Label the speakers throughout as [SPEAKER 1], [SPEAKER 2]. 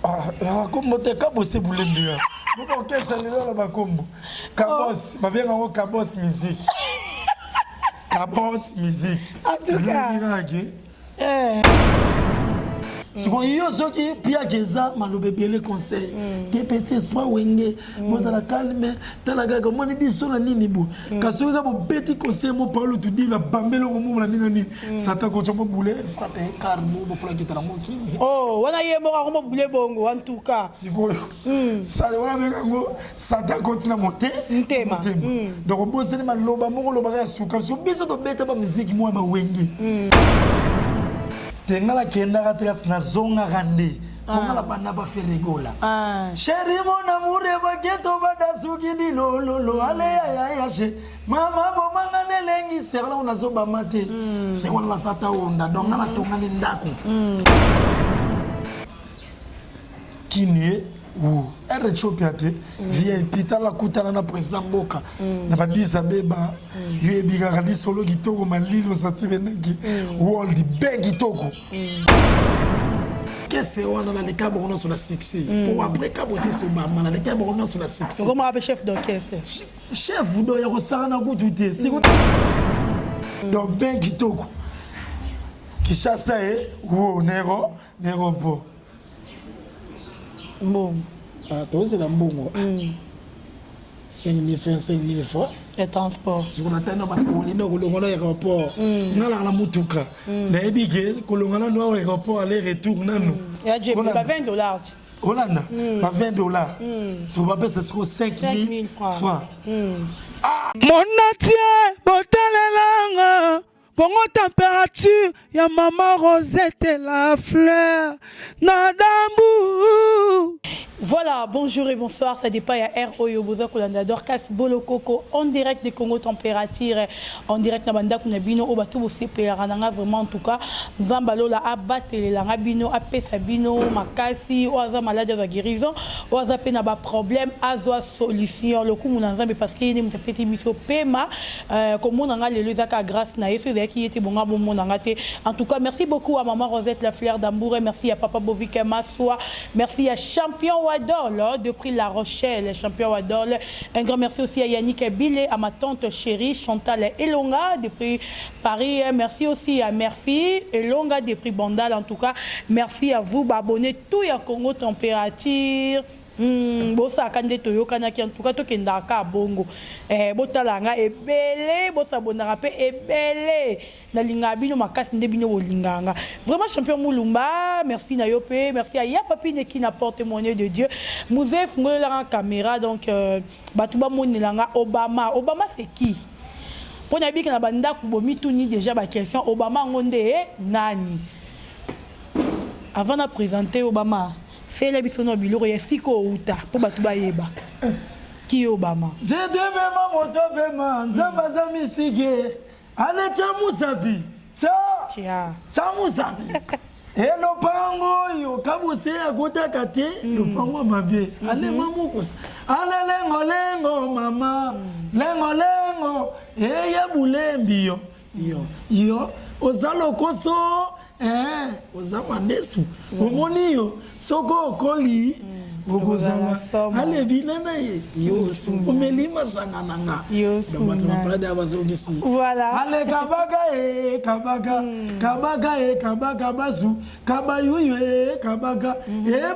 [SPEAKER 1] Ah, comme te Kabos Boulembi. Vous qu'est-ce que c'est là bas combo? Kabos, ma bien en Kabos musique. Kabos musique.
[SPEAKER 2] En tout cas.
[SPEAKER 1] Si vous avez un pia geza malobé le conseil que petit espoir wenge vous ala calme talaga comme on dit sur la nini bu kaso ga bo petit conseil mo parle tout dit la bambelo mo la nini sata ko chomo boule frappé car mo bo flaki tala mo kini
[SPEAKER 2] oh wana ye mo ko mo boule bongo en tout cas
[SPEAKER 1] si ko ça wana me ngo sata continue monter
[SPEAKER 2] ntema
[SPEAKER 1] donc bo sene maloba mo ko loba ya suka so biso to beta ba musique mo ma wenge Tengala kenda katika na zonga rande. Kongala bana ba ferigola. Chéri mon amour ba geto bada suki di lo lo lo ale ya she. Mama bo mangane lengi serla una zoba mate. C'est on la sata onda donc na tonga ni ndako. Kini ou Ethiopia te VIP tala kutana na président Mboka na badisa beba yebi ka kali solo kitoko malilo sativeneki world big kitoko qu'est-ce que on a les câbles on sur la 6 pour après câble aussi sur bama les câbles on sur la 6
[SPEAKER 2] comment appelle chef d'orchestre
[SPEAKER 1] chef do ya kosara na kututé siko donc big kitoko kishasa wo nero po
[SPEAKER 2] bon
[SPEAKER 1] toi c'est la mbongo 5 000 francs 5 000 fois
[SPEAKER 2] le transport
[SPEAKER 1] si on attend na bakolina kolongola aéroport ngala la mutuka na ebike kolongola no aéroport aller retour nanu
[SPEAKER 2] ya j'ai pas $20
[SPEAKER 1] Hollande pas $20 si on va passer sur 5 000 francs
[SPEAKER 3] mon natie botalelanga Congo température, ya maman Rosette la fleur, nadambu.
[SPEAKER 2] Voilà, bonjour et bonsoir, ça dépend à R. Oyoboza Kolandador, Kas Bolo Coco, en direct de Congo Température, en direct Nabanda Kunabino, Obatubo CPR, vraiment en tout cas, Zambalo la abattre les langabino, Apé Sabino, Makasi, Oaza malade de guérison, Oaza Penaba problème, Azoa solution, le coup Mounanzambe parce qu'il y a une petite mission Pema, comme on a les Luzaka grâce na Yesu qui était bon à bon mon en tout cas, merci beaucoup à maman Rosette la fleur d'amour, merci à papa Bovike Massoua, merci à Champion Wadol de prix La Rochelle, champion Wadol. Un grand merci aussi à Yannick Bilé, à ma tante chérie Chantal Elonga de prix Paris. Merci aussi à Murphy Elonga de prix Bandal. En tout cas, merci à vous, abonnez tout à Congo Température. Bosa kande toyokana ki en tout cas to kendaka bongo botalanga ebele bosa bonara pe ebele na linga bino makasi nde bino bolinganga vraiment champion Mulumba merci na yo pe merci à ya papine qui n'apporte témoigner de Dieu Mouzé fungole la caméra donc batuba monelanga Obama c'est qui pour na bika na banda kubomi tuni déjà ba question Obama ngonde nani avant de présenter Obama c'est la biso no biloko ya siko uta po batu bayeba ki Obama
[SPEAKER 1] zede mema moto bema nzamba za misige ale chamusapi chamusapi elo pango yo kabuse akota kate lo pango mabe ale mamukusa ale lengo mama lengo ya bulembi yo ozalo koso ozama nesu omoni yo soko okoli okozala ale binana ye yosu omelima sangananga yosu na bazongisi
[SPEAKER 2] voilà
[SPEAKER 1] ale kabaga basu kabayuyu kabaga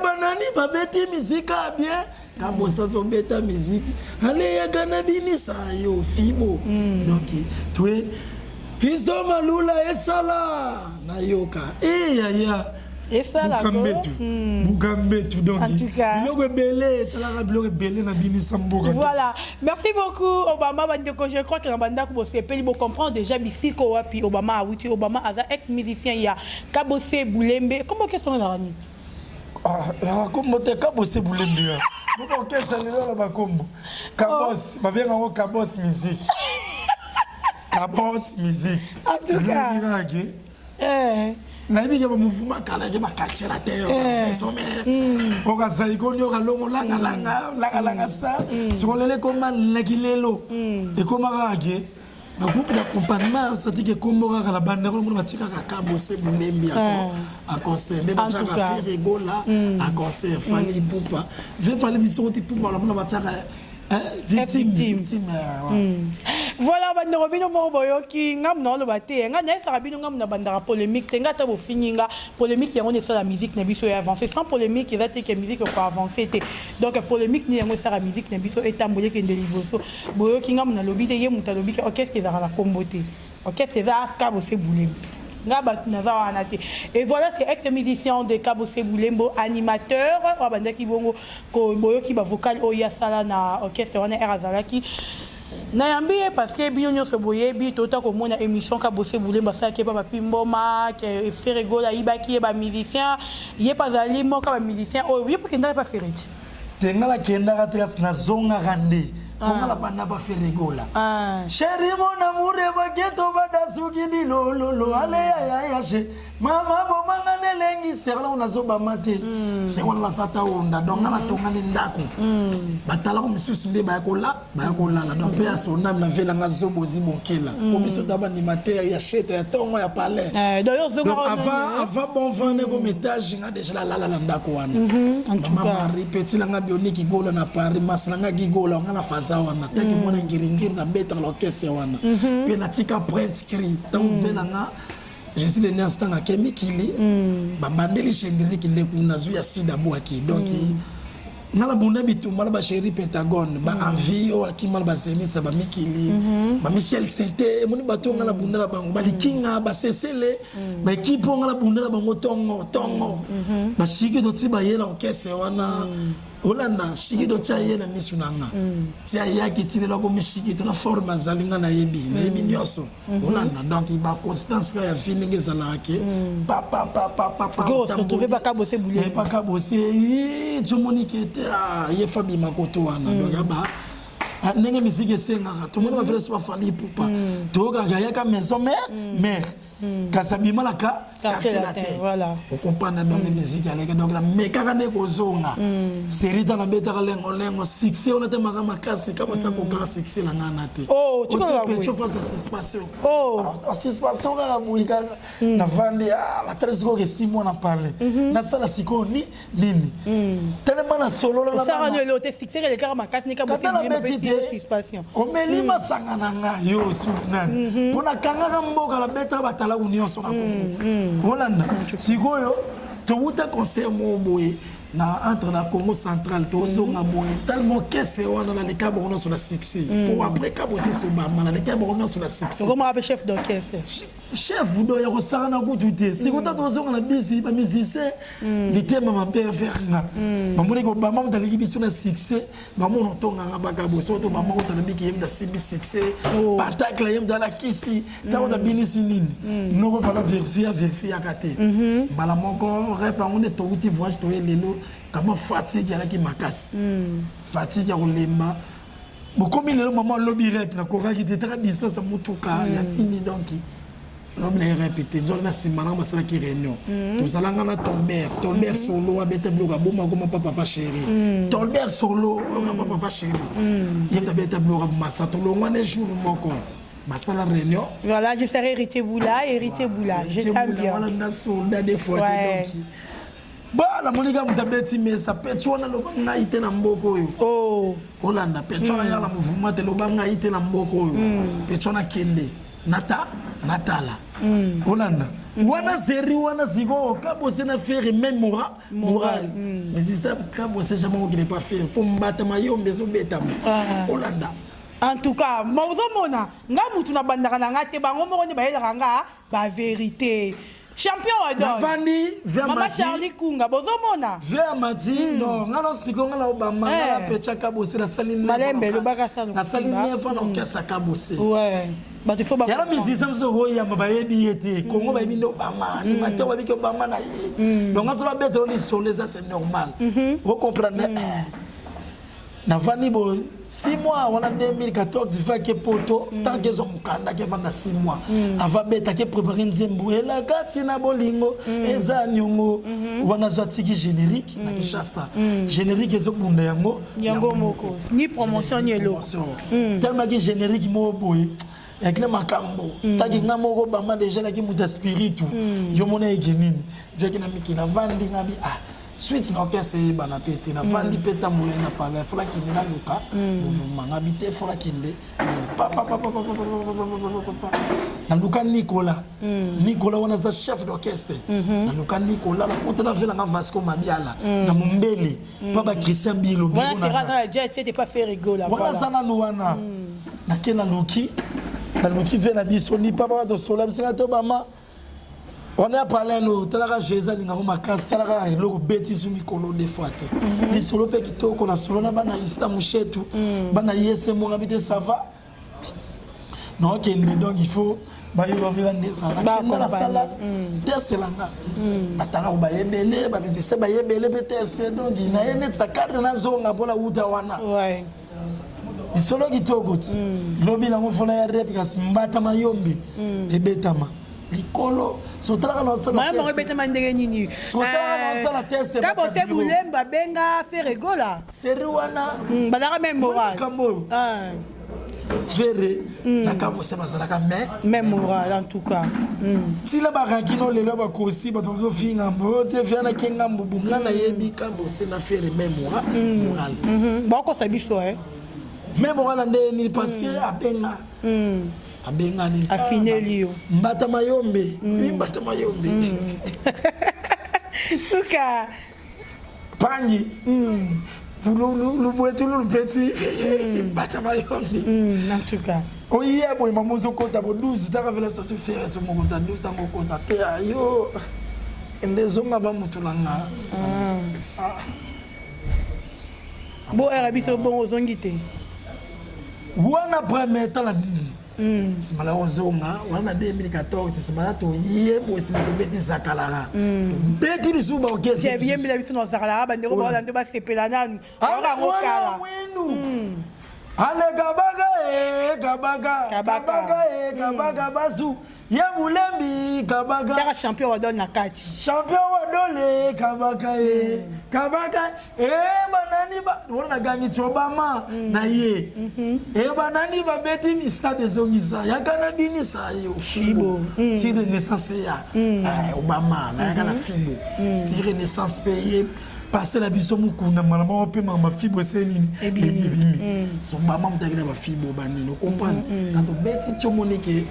[SPEAKER 1] banani babeti misika bien kabosa zobeta musique ale ya gana binisa yo fibo donc toi Fisto Malula esala na yoka ya
[SPEAKER 2] esala
[SPEAKER 1] Bugambetu donc
[SPEAKER 2] en tout cas
[SPEAKER 1] biloko belé talaka biloko belé na binisa mboka
[SPEAKER 2] voilà merci beaucoup Obama bandeko je crois que na banda ko sepeli bo comprendre déjà bisiko wapi Obama awuti Obama aza ex musicien ya Kabose Boulembe comment qu'est-ce qu'on a rani
[SPEAKER 1] comme te Kabose Boulembe bon qu'est-ce que là ba kombo Kabos ba bien ngo Kabos musique Kabos musique
[SPEAKER 2] en tout cas
[SPEAKER 1] na biga ba mouvement kala ke ba kachela te sommer o ka sai ko nyo ka longo langa star si ko lele ko man lekilelo e ko magage groupe d'accompagnement ça dit que comme on la bande on va tirer à cabo c'est Boulembi à concert mais on va faire rigola à concert Fali Poupa fallait biso ti Poupa on va tirer victime.
[SPEAKER 2] Voilà, bande robino morboyo ki ngam no lo baté nga na sa rabino ngam na banda polémique tenga ta bo fininga polémique yango ne sa la musique na biso avancer sans polémique il a été que musique ko avancer té donc polémique ni yango sa la musique na biso etambole ke ndeliboso boyo ki ngam na lobi te ye muta lobi ke orchestre za la komboté orchestre za ka bo se Boulembi. Et voilà, c'est ex-musicien de Cabo Seboulembo, animateur, qui va vocal Oya Sala na orchestre wana Erazalaki. Nayambi parce que Bignonio Soboye, bi tota comme mon émission Cabo Seboulembo ça qui est pas Pimboma, qui est Ferregola Ibaki est musicien, il est pas allé moi comme musicien, oh oui parce qu'il n'a pas fait rich.
[SPEAKER 1] Tengala kenda katras na zonga rande. Comment la banda ba Ferregola. Chéri mon amour ba geto badasuki ni lo ale ya she. Mama bo manga nelengi serla unazoba mate. C'est on la sata onda donc na tonga ni ndako. Batala ko misusu nde ba yakola la donc pe asona na vela nga zobozi monkela. Pour biso daba ni mate ya chete ya tongo ya palais.
[SPEAKER 2] D'ailleurs
[SPEAKER 1] avant bon vendre comme étage nga déjà la ndako wana.
[SPEAKER 2] En tout cas,
[SPEAKER 1] mama répéter la nga bionique gola na Paris masanga gigola nga na faza wana. Taki mwana ngiringiri na beta l'orchestre wana. Pe na tika prince cri donc vela nga je suis le instant à Kemikili, Bandeli Chendrick Ndekuna Zuya Sida Boaki. Donc, nala bunda bitu mala ba chéri Pentagone, ba envie o aki mala ba zeniste ba Mikili, ba Michel Sainté, moni bato ngala bunda la bango, ba likinga ba Cecile, ba équipe ngala bunda la bango tongo. Ba shiki doti ba yela orchestre wana. Olanda shiki do chaye na misunanga tia yaki tile loko mishiki to na forma zalinga na yebi nyoso Olanda donc il ba constance ka ya feeling ezalaki papa
[SPEAKER 2] go se trouver pas Cabo Seboulembo
[SPEAKER 1] pas Cabo c'est Jomonique était ye Fabi Makoto wana donc yaba ndenge musique esenga to mona ba vele so Fali Poupa to ga ya ka maison mère Kasabima la quartier latin
[SPEAKER 2] voilà
[SPEAKER 1] on comprend dans les musiques avec donc la mekaka ne kozonga série dans la beta lengo succès on a tellement makasi comme ça ko ka succès la ngana te
[SPEAKER 2] oh tu vois
[SPEAKER 1] tu fais ça suspension
[SPEAKER 2] oh
[SPEAKER 1] suspension la buika na vandi la tresco que 6 mois na parler na sala siko ni nini tellement na solo la
[SPEAKER 2] ça rend le hôtel succès les car makasi ni ka bosi ni suspension
[SPEAKER 1] o melima sangana nga yo su nan pona kanga mboka la beta batala union so na Congo Holanda sikoyo to wuta concert mo boye na entre la Congo central to zonga boye tellement qu'est-ce wana na le Cameroun sur la succès pour après Cabo c'est sur bama na le Cameroun sur la succès
[SPEAKER 2] comment appelle chef d'orchestre
[SPEAKER 1] chef vous ya rosara na kututé sikota to zonga na bisi ba musicien litema mapere ferna mamone ko bama mutali biso na succès mamono tonga nga bakabo so to bama ko tana biki yemda sibi succès patacle yemda la kisi ta wona binisi nini no ko fala vérifier akate bala moko repa ngone to uti voyage to lelo comment fatigue ala ki makasi fatigue ya kolemba bokomi lelo maman lobby rep na koka ki te distance mutuka ya nini donc l'homme l'a répété nzolo na simana masala ki réunion tozalanga na Tolbert solo abeta bloka boma comme papa chéri Tolbert solo papa chéri yenda beta bloka masa tolongwa ne jour moko masala réunion
[SPEAKER 2] voilà je serai héritier Boula je t'aime bien
[SPEAKER 1] voilà na soldat des fois donc bah la monika mutabeti mais ça petchona lo banga ite na mboko yo
[SPEAKER 2] oh
[SPEAKER 1] Holanda petchona ya la mouvement te lo banga ite na mboko yo petchona kende natala Holanda wana zeri wana zigo Cabo c'est na faire même moral mais c'est ça Cabo c'est jamais qui n'est pas fait pour mbata mayo mbezo betamo Holanda
[SPEAKER 2] en tout cas mozomona nga mutu na bandaka na ngate bango moko ni bayela nga ba vérité champion adore
[SPEAKER 1] Vani
[SPEAKER 2] Mama Charlie Kunga bozomona
[SPEAKER 1] vers mati non ngalo spiko ngalo ba mangala pecha Cabo c'est la saline
[SPEAKER 2] malembe le baka salo
[SPEAKER 1] la saline fa na kesa Cabo c'est
[SPEAKER 2] ouais ba te faut ba
[SPEAKER 1] yala musicien so hoya mabayebi yete Congo bayebi ndo bama ni maté wa biko bama na ye donc asola betro ni solo ça c'est normal vous comprenez na Vani bo 6 mois wala 2014 va ke poto tant que zo mukanda ke vanda 6 mois ava beta ke préparer nzembo ela kati na bolingo eza nyungo wana zo tiki générique na Kishasa générique ezo bunda yango
[SPEAKER 2] moko ni promotion ni elo
[SPEAKER 1] tellement que générique mo boy avec les makambo taki nga moko bama déjà la ki muta spiritu yo mona ekenini veki na mikina vandi ngabi suite na orchestre bana pété na vandi peta moulin na parler fola ki na luka mouvement ngabi te fola kinde papa na luka Nicolas wana za chef d'orchestre na luka Nicolas la côté na vela nga Vasco Mabiala na Mumbele papa Christian Bilo
[SPEAKER 2] voilà c'est raza jet c'était pas fait rigoler
[SPEAKER 1] voilà ça na wana na kena loki na loki ve na biso ni papa de sola bisinga to bama on a parlé nous talaka Jésus linga ko makasi talaka loko beti su mikolo de fois ni solo pe kitoko na solo na bana ista mushetu bana yese mo ngabite ça va non kende donc il faut ba yo ba ndesa na sala teselanga batanga ko ba yebele ba bizise ba yebele peut-être donc na yene ta cadre na zonga bola uta wana
[SPEAKER 2] ouais
[SPEAKER 1] isolo kitoko ti lobi na mofona ya rep kasi mbata mayombi ebetama likolo sotala na sala
[SPEAKER 2] mama ebetama ndenge nini
[SPEAKER 1] sotala na sala tese
[SPEAKER 2] ka bo se bulemba benga feregola
[SPEAKER 1] seri wana
[SPEAKER 2] badaka même moral
[SPEAKER 1] kambo Féré, na kabo se basala ka
[SPEAKER 2] même moral en tout cas.
[SPEAKER 1] Si la barakino lelo ba kosi ba to finga mo te fiana kenga mbubu ngana yebi kabo se na Féré même moral.
[SPEAKER 2] Ba ko sabiso
[SPEAKER 1] même moral ndeni parce que abenga. Abenga ni
[SPEAKER 2] affiné lio.
[SPEAKER 1] Mbata mayombe, mbata mayombe.
[SPEAKER 2] Suka
[SPEAKER 1] Pangi. Le boitou le petit batama yombi
[SPEAKER 2] en tout cas
[SPEAKER 1] oye boy mamozo kota bo 12 ta revela ça se faire ce moment dans 12 tango kota te ayo endezonga ba mutulanga
[SPEAKER 2] bo era biso bon ozongite
[SPEAKER 1] wana premier temps la nini c'est malheureusement wana 2014 c'est malade to yebo c'est to beti zakalara beti lisuba ok
[SPEAKER 2] c'est bien bila biso no zakalara ba ndeko ba ndo ba sepela nanu ora ngokala
[SPEAKER 1] ale kabaga bazu ya bulembi kabaga
[SPEAKER 2] chaka champion wa don na kati
[SPEAKER 1] champion wa dole kabaga banani ba wona gangi chobama na ye banani ba beti mi stade zongisa ya kana bini sa yo fibo tire naissance ya Obama na ya kana fibo tire naissance payé passer la biso mukuna malama ope mama fibo senini ebimi so mama mutakina ba fibo banini comprendre quand on beti chomonike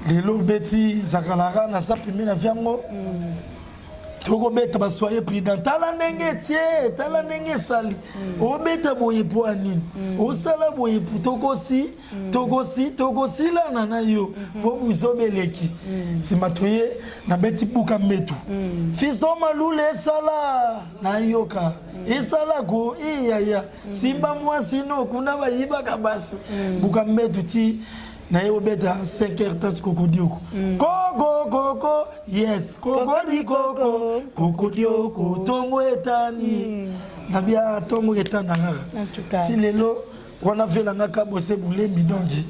[SPEAKER 1] lelo beti zakalara na sa primera viango toko beta ba soyez prudent tala ndenge tie tala ndenge sali o beta boye po anini o sala boye po tokosi la nana yo po buzobeleki simatoye na beti buka metu fiston malule sala na yoka esala go iya simba mwasi no kuna ba yiba kabasi buka metu ti na yo beta 5h tas kokodioko koko yes kokodioko tongo etani na bia tongo etana
[SPEAKER 2] en tout cas
[SPEAKER 1] si lelo wana velanga kabose bulembi dongi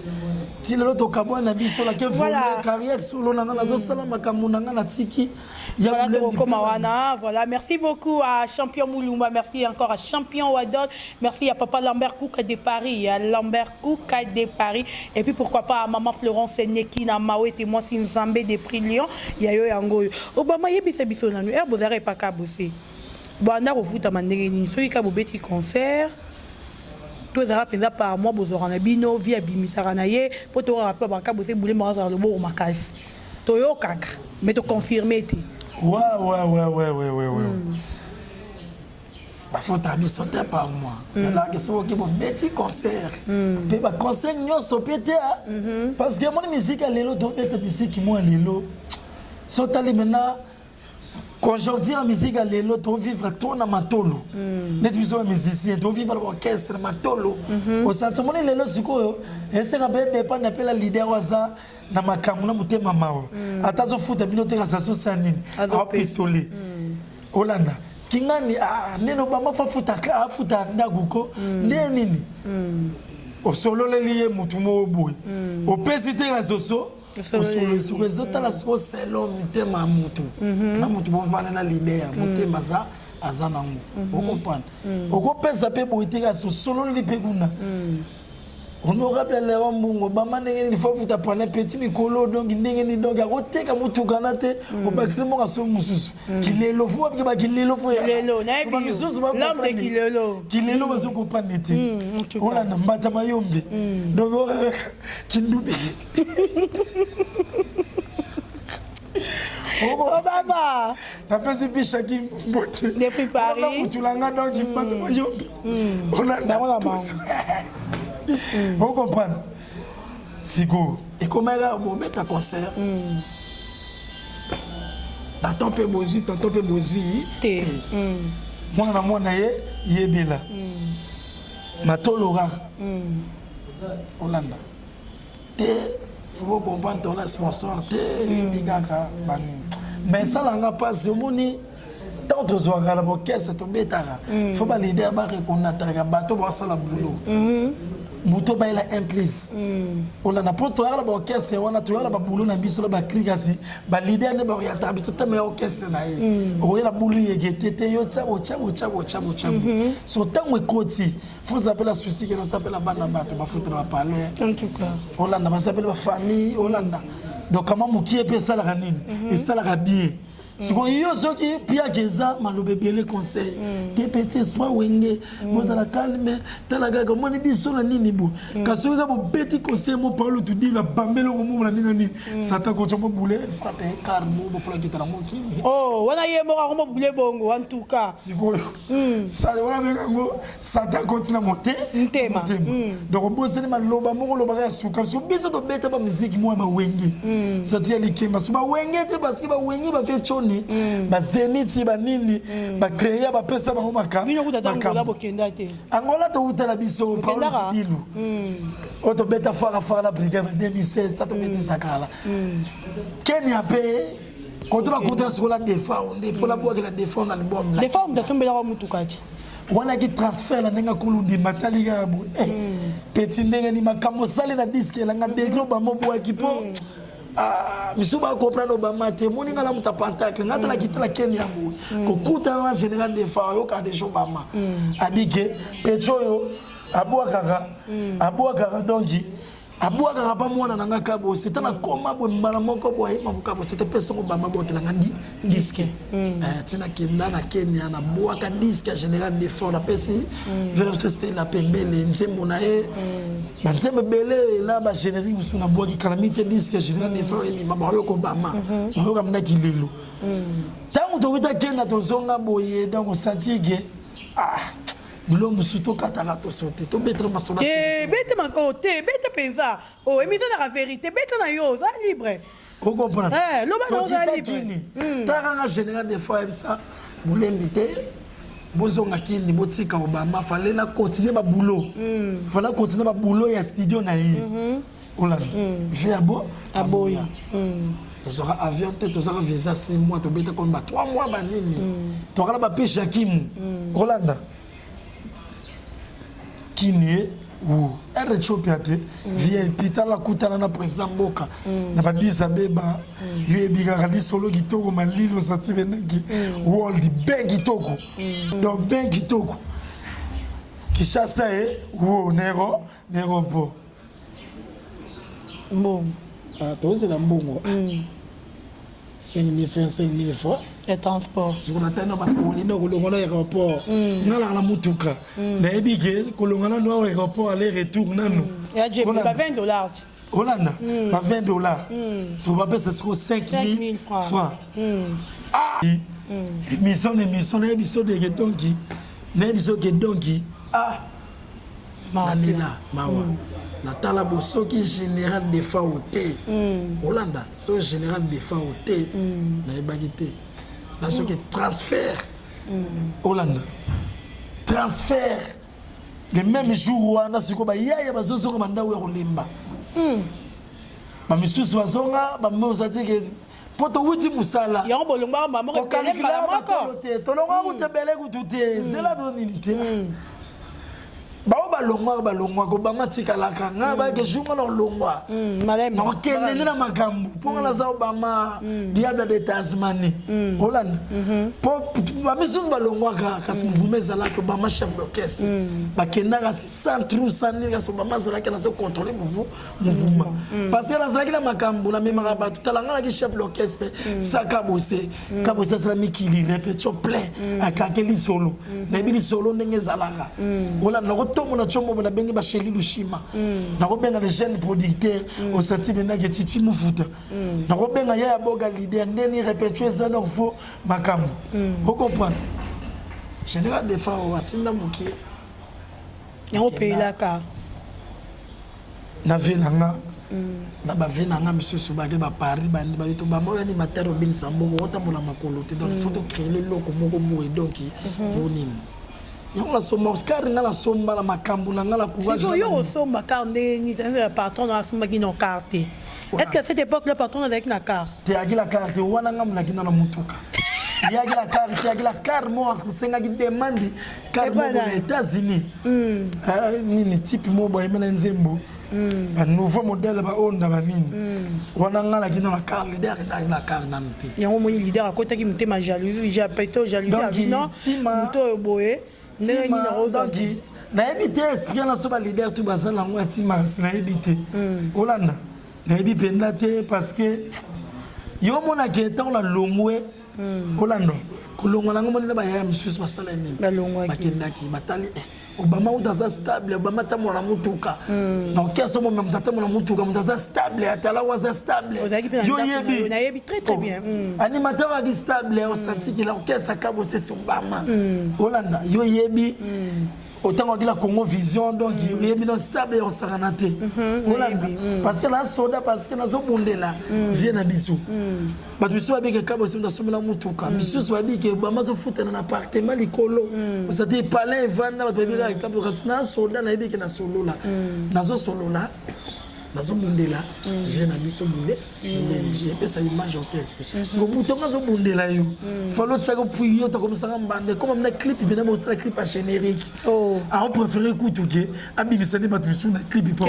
[SPEAKER 1] si lelo to kabona biso la ke voler carrière solo nanga nazo sala makambo nanga na tiki
[SPEAKER 2] voilà, merci beaucoup à Champion Moulumba, merci encore à Champion Wadon, merci à Papa Lambert Kouka de Paris, à Lambert Kouka de Paris, et puis pourquoi pas à Maman Florence Neki, na Mawe, et moi c'est une Zambé des prix Lyon, Yayo Yango. Obama Yebisa Bissonanu, Herbozare pas kabosé. Banda au foot à Mandérini, celui qui a bobeti concert. Tous les Arabes par moi, Bozorana Bino, via Bimisaranaye, pour te rappeler, Bakabosé, Boulé Marazar, le beau Makas. Toyo Kaka, mais te confirmer.
[SPEAKER 1] Ouais. Bah faut t'habiller sauter par moi. Là que c'est qui bon petit concert. Puis bah concert nyo sopété parce que mon musique à l'élo donc être musique moi l'élo. Sauter maintenant aujourd'hui la musique à l'élo to vivre tout na matolo. Les musiciens musiciens to vivre l'orchestre matolo. Au centre mon l'élo siko et c'est rappelle dépend appelle la leader waza na makamu na mutema mao. Atazo futa binote ka saso sanini. A pistolet. Olanda. Kingani neno bama fa futa ka futa ndaguko nini. O solo le lié mutu mo boy. O pesite ka soso. Osolo sur ezota la so selo mutema mutu. Na mutu bo vana na leader mutema za azanango. O comprendre. O ko pesa pe boite ka so solo li pe kuna. honorable Léon Mbungo bama ndenge il faut vous apprendre petit mikolo donc ndenge ni donc akoteka mutukana te obakisile mo kaso mususu kilelo fo ke ba kilelo fo ya
[SPEAKER 2] kilelo na bi l'homme de
[SPEAKER 1] kilelo bazo comprendre te ona na mbata mayombe donc kindubi
[SPEAKER 2] oh baba
[SPEAKER 1] la pesi bishaki mbote
[SPEAKER 2] depuis Paris
[SPEAKER 1] on tulanga donc mbata mayombe ona
[SPEAKER 2] na
[SPEAKER 1] vous comprenez? Sigo. Et comment on met un concert? T'entends peu bozui, t'entends peu bozui. Moi, je suis là. Matolora. Hollande. Il faut comprendre ton sponsor. Mais ça, on n'a pas ce money. Tant que tu as la caisse, tu il faut pas l'aider à reconnaître le bateau pour ça la boulot. Muto ba ila implice. On a poste à la caisse, on a tout la boulot na biso ba krigasi, ba leader ne ba orienter biso te me caisse na ye. O la boulot yegete te yo tchabo. So tango ekoti, faut appeler la souci que on s'appelle la bande bateau ba foutre ba parler.
[SPEAKER 2] En tout cas.
[SPEAKER 1] On a ba s'appelle ba famille, on a. Donc comment muki e pe ça la ranine et ça la bien. Si vous avez un pia geza malobe bien les conseils que petit espoir wenge boza la calme talaga comme on dit sur la nini bu kaso ga bo petit conseil mo parle tout dit la bambelo mo la nini ça ta ko chomo boule frapper car mo bo fla kitala mo kini
[SPEAKER 2] oh wana ye mo ko mo boule bongo en tout cas
[SPEAKER 1] si vous ça wana mengo ça ta continue monter
[SPEAKER 2] ntema
[SPEAKER 1] donc bo sene maloba mo ko loba ya suka so biso to beta ba musique mo ba wenge ça tia likema so ba wenge te parce que ba wenge ba fait ba zeniti ba nini ba créer ba pesa ba ngomaka
[SPEAKER 2] bino kutata ngola bokenda te
[SPEAKER 1] angola to utala biso Paulo Tibilu auto beta fara la brigade 2016 tato beta sakala Kenya pe contre contre sur la défense pour la boire la défense dans l'album
[SPEAKER 2] des femmes de sombela wa mutukaji
[SPEAKER 1] wana ki transfert la nenga kulundi matali ga bu petit nenga ni makamo sale na disque la nga degro ba mobo ekipo misuba comprendre Obama te moninga la muta pentacle ngata la kitala Kenya bu ko kuta na général de fa yo ka de Obama abike petroyo abouakara dongi abouakara pa mwana nanga kabo c'était na koma bo mbala moko bo e mabukabo c'était personne Obama bo kelanga disque tina kenda na Kenya na boaka disque général de fa na pesi vers c'était la pembele nzembo na e banzembe belé là ba générique sous na boaki calamité disque général de fa e mama yo ko Obama yo kamna kilelo tangu to wita Kenya to zonga boye donc satigue Bilo musuto katara to sote to betre masona
[SPEAKER 2] bete mas oh te bete pensa oh émission na vérité bete na yo za libre
[SPEAKER 1] vous comprenez
[SPEAKER 2] lo ba na za libre
[SPEAKER 1] taranga général des fois ça bulembi te bozonga kindi botika Obama fallait la continuer ba boulot fallait continuer ba boulot ya studio na yi ola via bo
[SPEAKER 2] aboya
[SPEAKER 1] tu auras avion te tu auras visa 6 mois tu bete comme 3 mois ba nini tu auras ba pêche Hakim Rolanda Kini ou Ethiopia te VIP tala kutana na président Mboka na badisa beba yebiga kali solo kitoko malilo sativenaki world bank kitoko donc bank kitoko Kishasa e wo nero po
[SPEAKER 2] bon
[SPEAKER 1] toi c'est la mbongo 5 000 francs
[SPEAKER 2] le transport
[SPEAKER 1] si on attend na bakolino kolongana aéroport ngala la mutuka na ebike kolongana no aéroport aller retour nanu
[SPEAKER 2] ya j'ai $20
[SPEAKER 1] Hollande ba $20 si on va payer 5 000 francs mission de donki na biso ke donki malila mawa Natala Bosoki général de Faoté Hollande c'est général de Faoté na ebagité na ce que transfert Hollande transfert le même jour wana siko ba yaya bazozo ko manda we kolimba ba misusu bazonga ba mozati ke poto wuti musala
[SPEAKER 2] ya bolomba mama ko
[SPEAKER 1] kalikila mako tolonga utebele kutute zela donini te balongwa ko bama tikalaka nga ba ke junga na longwa
[SPEAKER 2] malem
[SPEAKER 1] na kende na makambu ponga na za obama diable de Tasmanie Hollande po ba misus balongwa ka kasi mouvement zala ko bama chef d'orchestre ba kenda ka sans trou sans ni ka so bama zala ka na so contrôler mouvement parce que na zala na makambu na memara ba tutalanga na chef d'orchestre saka bosé sala mikili répétition plein akakeli solo na bili solo ndenge zalaka Hollande na tomo na chombo na bengi ba Sheli Lushima na ko benga les jeunes producteurs au senti bena ke Titi Mufuta na ko benga ya boga leader ndeni répétuer ça donc faut makambo vous comprenez général de fa o atinda muki
[SPEAKER 2] na o pays la ka
[SPEAKER 1] na venanga na ba venanga misusu ba ke ba Paris ba ndi ba to ba mo yani matero bin sambo ko tambola makolo te donc faut créer le loko moko mo et donc vonim yonga somba Oscar ngala somba la makambu na ngala courage
[SPEAKER 2] si yo somba car ni patron na somba qui non carte est-ce que à cette époque le patron avec la carte
[SPEAKER 1] te agi la carte wana ngam na kina na mutuka yagi la carte mo senga ki demande carte mo aux États-Unis ni type mo boy mena nzembo un nouveau modèle ba onda ba nini wana ngala kina la carte leader na carte na mti
[SPEAKER 2] yango mo leader akota ki mte ma jalousie j'ai péto jalousie avino mto boye
[SPEAKER 1] na ebité expliquer na so ba leader tout bazala ngo atima na ebité Hollande na ebi penda te parce que yo mona ke ta na longwe Hollande ko longwa ngo mona ba ya msusu basala nini ba kenda ki batali Obama utaza stable Obama tamona mutuka na keso mo même tamona mutuka mutaza stable atala waza stable yo yebi
[SPEAKER 2] na yebi très bien
[SPEAKER 1] animateur wa stable au senti ki la orchestre kabo c'est Obama Hollande yo yebi autant que la Congo Vision donc il est bien stable on saranate Hollande parce que la soda parce que nazo bondela vient na biso ba biso abi ke kabo c'est ndasomela mutuka biso so abi ke ba mazo futa na appartement likolo ça te palais vanda ba bi ka kabo kasina soda na abi ke na solo la nazo solo la nazo bondela vient na biso bonde et puis ça image orchestre parce que mutonga zo bondela yo fallo tshaka puis yo ta comme ça mbande comme na clip bien na ça clip à générique on préfère écouter abibisane ba biso na clip pour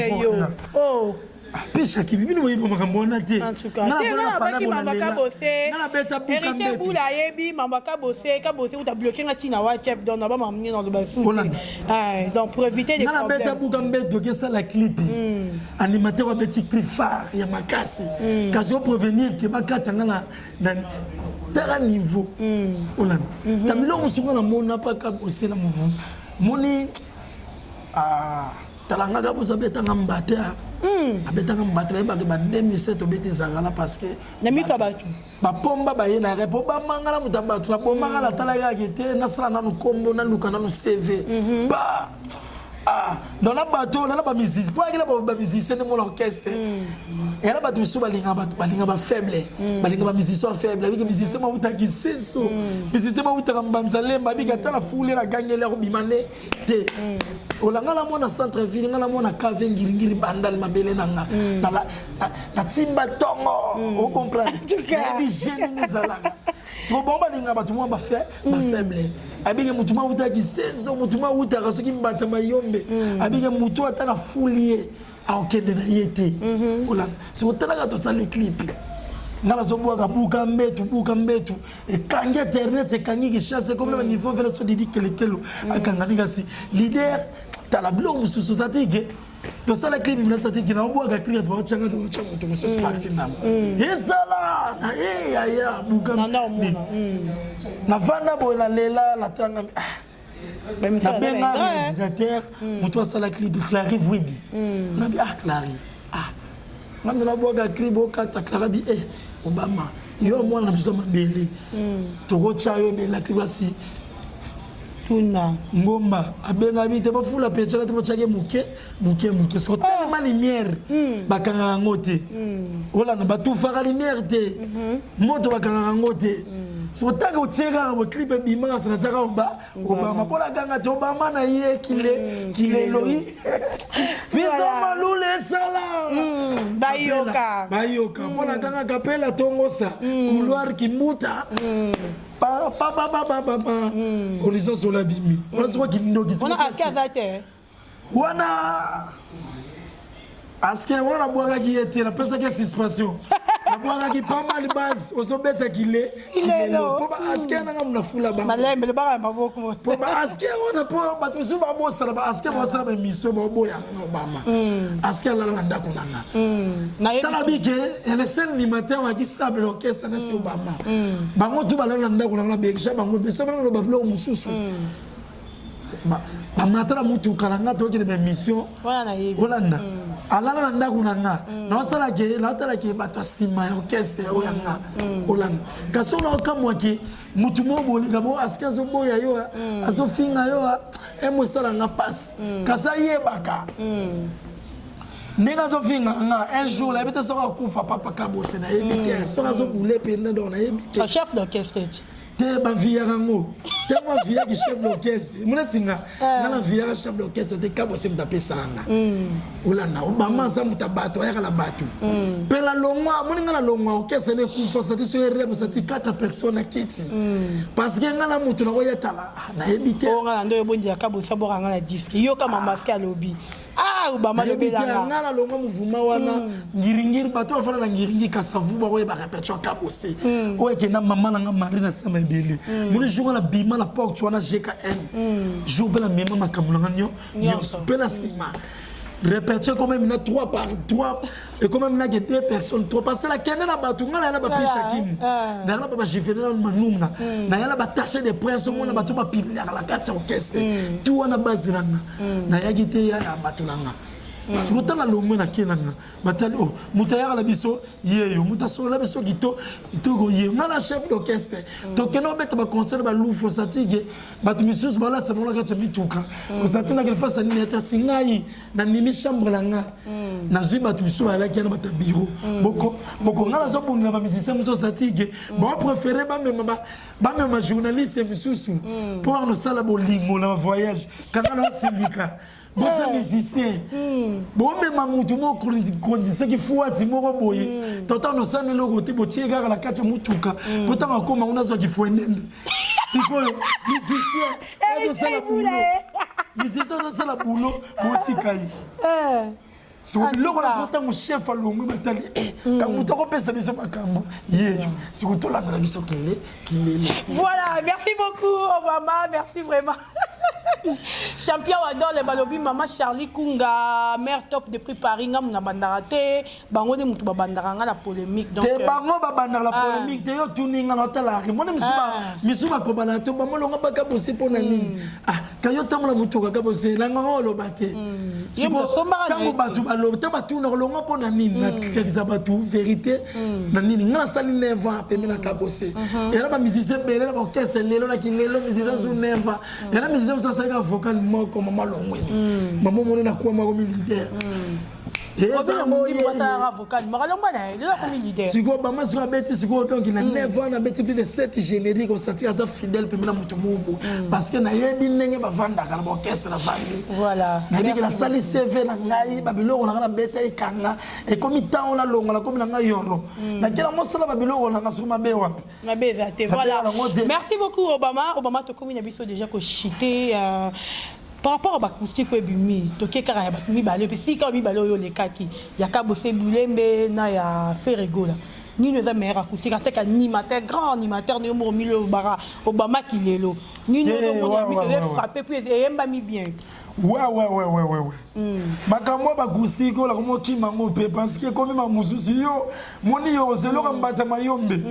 [SPEAKER 1] pesa ki bino moyibo makambo na te
[SPEAKER 2] en tout cas na baki mambaka bossé na beta buka mbete bula yebi mambaka bossé ka bossé ou ta bloqué na tina WhatsApp donc na ba mamni dans le bassou donc pour éviter des problèmes
[SPEAKER 1] na beta buka mbete que ça la clip animateur wa petit clip phare ya makasi kazo prévenir que bakata na terrain niveau Hollande tamilo musunga na mona pa ka bossé na mouvement moni talanga ka bossa beta ngambate abetanga mbatela ba 2007 obeti zangala parce que
[SPEAKER 2] na miso batu
[SPEAKER 1] ba pomba ba yena repo ba mangala mutabatu na pomba ngala talaga kete na sala na kombo na luka na CV ba dans la bateau na ba musicien pour que ba musicien de mon orchestre et là ba tu so balinga ba faible balinga ba musicien faible avec musicien ma utaki senso musicien ma utaka mbanzale ma bika tala foule la gagner ko bimane te olanga la mona centre ville ngala mona cave ngiri bandal mabele nanga na timba tongo on comprend tu cas bi génie zalanga so bomba linga ba tout moi ba faible abige mutuma utaki senso mutuma utaka soki mbata mayombe abige mutu atana foulier aokende na yete ola so tala to sala clip ngala so boka buka mbetu e kange internet e kangi ki chasse comme le niveau vers so didi kelekelo akanga ngasi leader tala blog mususu satike to sala clip mna satike na boka clip ba changa to changa to mususu party nam ezala na ya buka na vana bo la lela la tanga na benga réalisateur mutu sala clip Clary Vwidi na bi Clary ngam na boka clip okata Clary bi Obama yo mwana biso mabele toko chayo be la clip si tuna ngomba abenga bite bafula pechaka tipo chake muke so tellement lumière bakanga ngote ola na batu faka lumière te moto bakanga ngote so taka uteka mo clip bima sana saka Obama pola ganga to Obama na ye kile loi fiso malule sala bayoka pola ganga kapela tongosa couloir kimuta pa horizon sur la bimi on a qui
[SPEAKER 2] on a casate
[SPEAKER 1] wana aske wana bwanga ki ete la pesa ke suspension la bwanga ki pas mal base oso beta kile po ba aske na ngamna fula ba
[SPEAKER 2] malembe ba maboko
[SPEAKER 1] po ba aske wana po ba tusu ba bo sala ba aske ba sala ba mission ba boya no bama aske la la ndako nanga na tala bike ele sen animateur wa ki stable orchestre na si obama bango tu ba la ndako nanga be kisha bango be so ba no ba blo mususu ba matala mutu kalanga to ki be mission Holanda alala ndako nanga na wasala ke na tala ke ba tasima orchestre o yanga Holanda kaso na okamwa ki mutu mo bolinga bo aske zo boya yo azo finga yo e mo sala nga passe kasa yebaka Nega zo finga nga un jour la bete sera kufa papa kabose na ebite sera zo boule penda dans na ebite
[SPEAKER 2] chef d'orchestre
[SPEAKER 1] te ba via rango te ma via ki chef d'orchestre mona tinga na via chef d'orchestre te kabose mtape sanga ulana obama sa mutabato ya kala batu pela longwa moninga la longwa orchestre ne kufa sa ti so rebe sa ti 4 personnes kiti parce que ngala mutu na oyetala na ebite
[SPEAKER 2] o ngala ndo ebondi ya kabose boranga la disque yo kama masque à lobby Obama le belanga
[SPEAKER 1] ngala longa muvuma wana ngiringiri bato afana na ngiringi kasavu ba koyeba répétition kabose o ekena mama na marina sama ebele muni jour na bima na porte wana GKN jour bela mema makamulanga nyo bela sima répétition quand même 3 par 3 et quand même 2 personnes 3 parce que la kende na batu ngala na ba pishakim na na ba jifene na manunga na yala ba tâche de prince mona batu ba pimela la 4 orchestre tout wana baziranga na yagite ya batu nanga Sikuta na lomwe na kenanga batali o mutayaka la biso yeyo mutasola biso gito itoko yeyo ngala chef d'orchestre to keno beta ba concert ba lufo satige batu misusu bala sabona ka chamituka osatina ke pasa ni eta singai na nimi chambre langa na zui batu misusu ala ki na bata bureau boko ngala zo bonga ba musicien muso satige ba préféré ba même journaliste misusu pour no sala bolingo na voyage kanga na sindika Bonjour musicien. Bon mais mamutu mo condition qui faut ati mo boye. Tota no sana lo gote bo chega la kacha mutuka. Kota makoma unazo kifwendende. Siko musicien. Ezo sala boulot. Musicien zo sala boulot botika yi. Si vous voulez que mon chef a l'homme batali, quand vous avez pensé à ce makambo, si vous avez la mission qu'il est.
[SPEAKER 2] Voilà, merci beaucoup Obama, merci vraiment. Champion adore les balobi maman Charlie Kunga, mère top de prix Paris ngam na bandarate, bango de mutu bandaranga la polémique donc.
[SPEAKER 1] Te bango ba bandar la polémique, te yo tuninga na tala. Moi misuba ko banato ba molonga ba kabose pona nini. Ah, quand yo tamola mutu ka kabose la ngolo bate. Siko tango batu balo te batu na longa pona nini na kekisa batu vérité na nini ngana sali neva pemina na kabose. Era ba musicien belé ba orchestre lelo na kilelo musicien su neva. Era musicien sa sa vocal moi comme maman longweni maman mon na quoi comme leader siko bama siko beti siko donc il a 9 ans na beti plus de 7 génériques au sorti asa fidèle pe na mutu mubu parce que na yebi ndenge ba vanda ka ba orchestre na vandi
[SPEAKER 2] voilà
[SPEAKER 1] na bi la sali CV na ngai ba biloko na beta ikanga et comme temps on a longa la comme na ngai yoro na kila mosala ba biloko na suma bewa
[SPEAKER 2] na beza te voilà merci beaucoup Obama to comme na biso déjà ko chité par rapport à bakusti ko ebimi to ke kara ya bakumi bale pe si ka mi bale yo le kaki ya ka bose bulembe na ya ferego la ni nous a meilleur acoustique en tant qu'animateur grand animateur de mo milo bara Obama kilelo ni nous on frappé puis et mba mi bien
[SPEAKER 1] ouais makambo bakustique la komo ki mango pe parce que comme ma mususu yo moni yo zelo ka mbata mayombe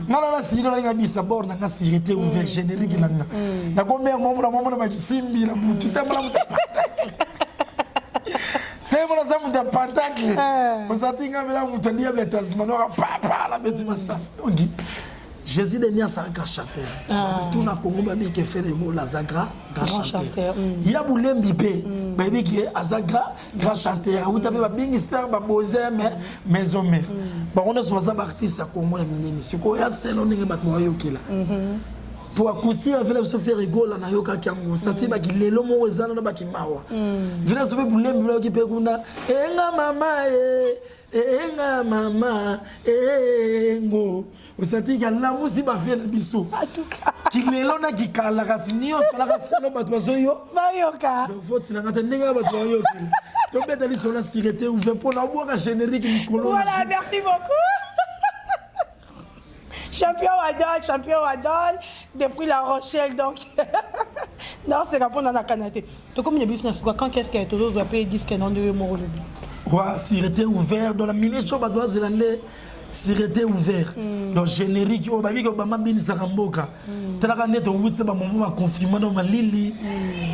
[SPEAKER 1] ngala la silo la ngabisa bord na ngasirité ouvert générique la na komber momo na bakisimbi la mutu tamala mutu Temo za mutu patacle osatinga mela mutu ndia bleta simanora papa la beti masas donc Jésus de Nia Sagra chanteur. Tout na Congo babi qui fait les mots la Zagra grand chanteur. Il y a Boulembi pe babi qui est Azagra grand chanteur. Vous avez babi star ba boze mais hommes. Ba on a 60 artistes à Congo et nini. Siko ya selo ninge batwa yo kila. pour accoucher avec la Sophie rigola na yoka kiango sati ba kilelo mo ezana na ba kimawa vina Sophie bulembi lo ki pekuna enga mama engo osati ka la musi ba fait la biso kilelo na kikala kasinio sala kaselo ba tozoyo
[SPEAKER 2] ba yoka
[SPEAKER 1] vote na ngata ndinga ba toyo to beta li sur la sécurité ouvert pour la boire générique Nicolas.
[SPEAKER 2] Voilà, merci beaucoup. Champion Wadol, depuis La Rochelle, donc. Non, c'est répondre à la canate. Donc, comme il y a business, quand qu'est-ce qu'il y a toujours, vous avez dit que non, de mort.
[SPEAKER 1] Ouais, sécurité ouvert dans la mini-shop à Nouvelle-Zélande. Sécurité ouvert donc générique au babi ko mama bin saramboka tala net on witse ba momo confinement dans malili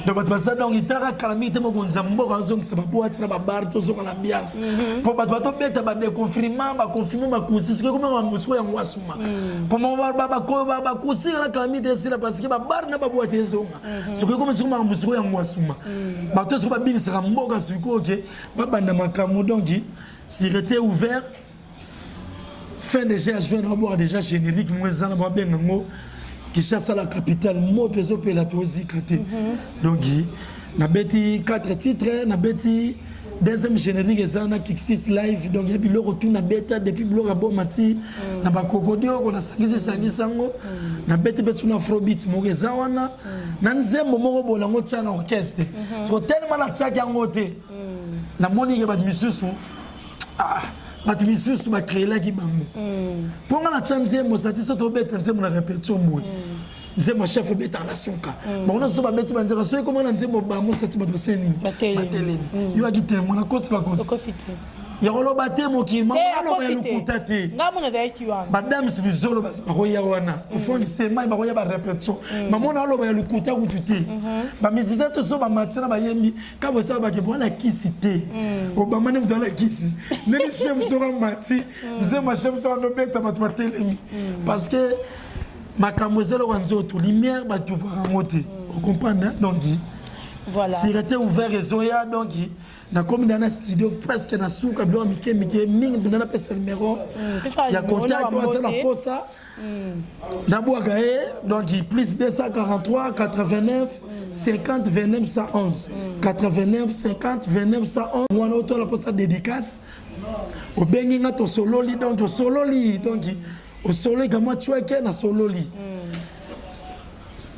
[SPEAKER 1] donc ba ça donc itala calamité mo gonza mboka zong sa ba boîte na ba bar to so l'ambiance pour ba to beta ba déconfinement ba confinement ba kusi ko comme ba muso ya ngwasuma pour mo ba ko ba kusi la calamité c'est là parce que ba bar na ba boîte zonga so ko comme so ma muso ya ngwasuma ba to so ba bin saramboka suko OK ba banda makamu donc sécurité ouvert. Fin déjà joué d'abord déjà générique moi ça na bien ngo qui chasse à la capitale mot peso pelatosi kate donc na beti 4 titres na beti deuxième générique ça na Kixis live donc il y a le retour na beta depuis blog abo mati na ba kokodio ko na sangisa ngo na beti besu na afrobeat mo za wana na nzembo moko bolango tcha na orchestre so tellement na tcha yango te na moni ke ba misusu batu misusu ba créer la kibango ponga na chanze mo satiso to beta nzemo na répétition mo nzemo chef beta na sonka ba ona so ba beti ba nzeka so comment na nzemo ba mo sati ba to seni batele yo agite mo na kosila kosite ya rolo batemo ki mama lo ba lukutate
[SPEAKER 2] ngamu na zaiti wana
[SPEAKER 1] madame sizolo ba roya wana au fond c'était mai ba roya ba répétition maman na lo ba lukuta kututi ba mizisa to so ba matina ba yemi ka bo sa ba ke bona kisite obama ne dans la kisi même chef sera mati nze ma chef sera no beta ba telemi parce que makamozelo wanzo to lumière ba tu voir moté vous comprenez donc
[SPEAKER 2] voilà
[SPEAKER 1] sécurité ouvert et zoya donc na comme dans un studio presque na souka bilo mike mingi na pesa numéro ya contact wa ça na posa na boagae donc plus 243 89 50 29 111 89 50 29 111 moi auto la posa dédicace au bengi nga to sololi donc au sololi kama chweke na sololi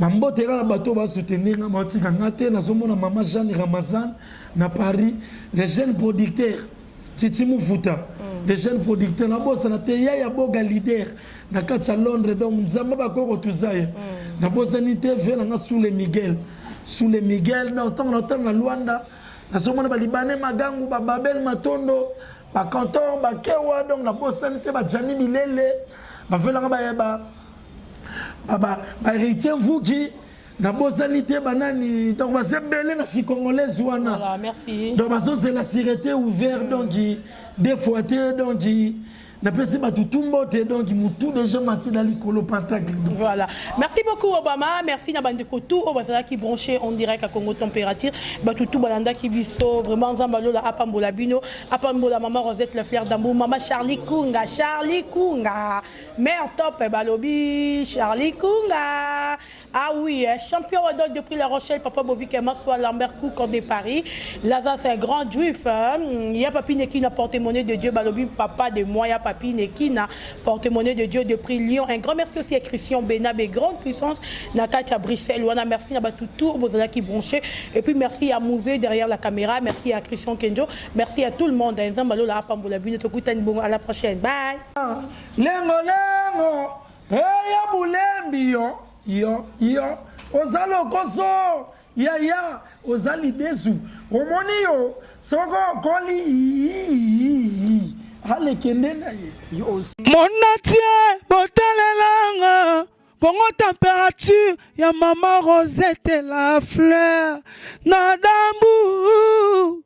[SPEAKER 1] Mambote la bateau va soutenir na matika ngate na zomona mama Jeanne Ramazan na Paris les jeunes producteurs Titi Mufuta les jeunes producteurs na bossa na te ya boga leader na kati Londres donc nzamba ba ko tuzaya na bossa ni TV na sous les Miguel na autant na Luanda na zomona ba libanais magangu ba Babel Matondo ba Kantor ba Kewa donc na bossa ni te ba Jani Milele ba vela ba Baba, héritier vous qui na bosalité banani donc va zembele na si congolais wana.
[SPEAKER 2] Voilà, merci.
[SPEAKER 1] Donc c'est la sécurité ouverte donc des fois donc na pesi batutumbo te donc mutu déjà mati dans likolo pentacle.
[SPEAKER 2] Voilà. Merci beaucoup Obama, merci na bande kotu Obasala qui branché en direct à Congo Température. Batutu balanda qui biso vraiment Zambalo la apambola bino, apambola maman Rosette le flair d'amour, maman Charlie Kunga, mère top balobi Charlie Kunga. Ah oui, champion Wadol depuis La Rochelle, papa Bovik et Massoua Lambert Cook de Paris. Lazare c'est un grand juif. Il y a Papine qui n'a porté monnaie de Dieu balobi papa de moi ya Papine qui n'a porte-monnaie de Dieu de prix Lyon. Un grand merci aussi à Christian Benab et grande puissance Nakatia Bruxelles. Wana merci à Batoutou, Bozala qui bronché. Et puis merci à Mouzé derrière la caméra. Merci à Christian Kenjo. Merci à tout le monde. À la prochaine. Bye.
[SPEAKER 1] Lengo. Eya bulembi yo. Ozalo koso. Ya. Ozali desu. Omoni yo. Soko koli.
[SPEAKER 3] Mon atier, botalelanga, Congo température, ya maman Rosette la fleur, nadambu.